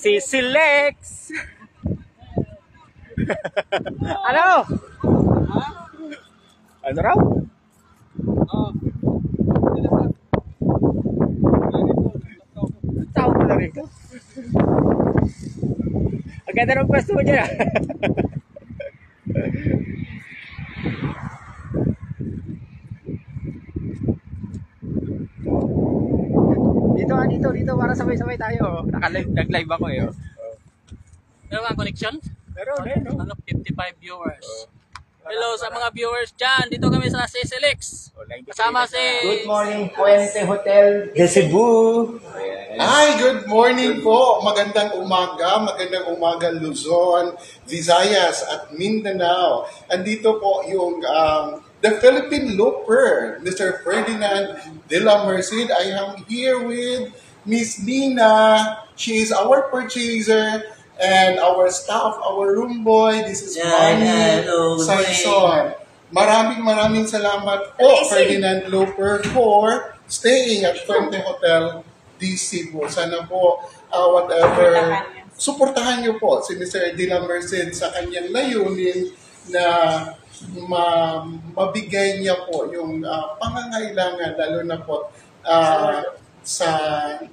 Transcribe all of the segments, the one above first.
Si Silex. Ano? Ano raw? Tao pala rito. Ang ganda ng pwesto mo dyan. Dito para sabay-sabay tayo. Nag-live ako eh. Meron kang connection? Meron. 55 viewers. Hello sa mga viewers dyan. Dito kami sa CSLX. Kasama si... Good morning, Puente Hotel de Cebu. Hi, good morning po. Magandang umaga Luzon, Visayas at Mindanao. Andito po yung the Philippine Looper, Mr. Ferdinand de la Merced. I am here with Miss Nina. She is our purchaser and our staff, our room boy. This is Manny Saison. Maraming salamat po, Ferdinand Looper, for staying at Puente Hotel DC po. Sana po, suportahan niyo po si Mr. de la Merced sa kanyang layunin na mabigay niya po yung pangangailangan, lalo na po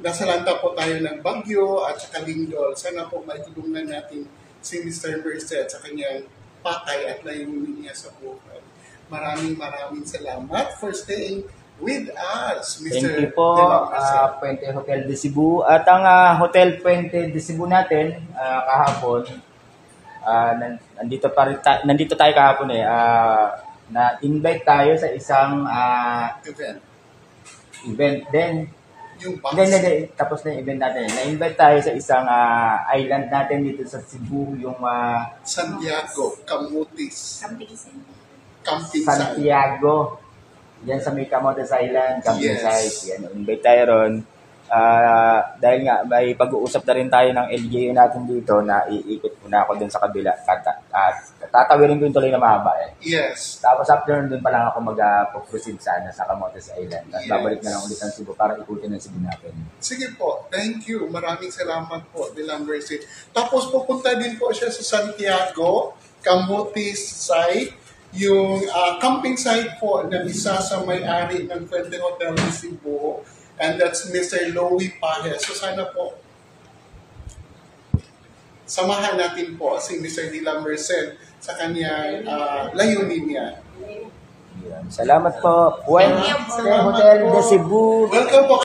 nasalanta po tayo ng bagyo at saka lindol. Sana po maitulungan natin si Mr. Merced sa kanyang pakay at layunin niya sa buhay. Maraming salamat for staying with us, Mr. Thank you po, Puente Hotel de Cebu. At ang Hotel Puente de Cebu natin, kahapon, nandito tayo kahapon na-invite tayo sa isang event. Then, tapos na yung event natin. Na-invite tayo sa isang island natin dito sa Cebu, yung Santiago, Camotes. Santiago. Yan sa may Camotes Island, camping site. Yan, invite tayo ron. Dahil nga, may pag-uusap na rin tayo ng LGU natin dito na iikot muna ako dun sa kabila. Tatawirin ko yung tuloy na mahaba eh. Yes. Tapos after dun pa lang ako mag-proceed sana sa Camotes Island. At babalik na lang ulit ng Cebu para ikutin ng Cebu natin. Sige po, thank you. Maraming salamat po, de la Merced. Tapos pupunta din po siya sa Santiago, Camotes site. Yung camping site po na isa sa may-ari ng Puente Hotel de Cebu, and that's Mr. Louie Pajes. So sana po, samahan natin po si Mr. de la Merced sa kanyang layunin niya. Salamat po, Puente Hotel de Cebu. Welcome po.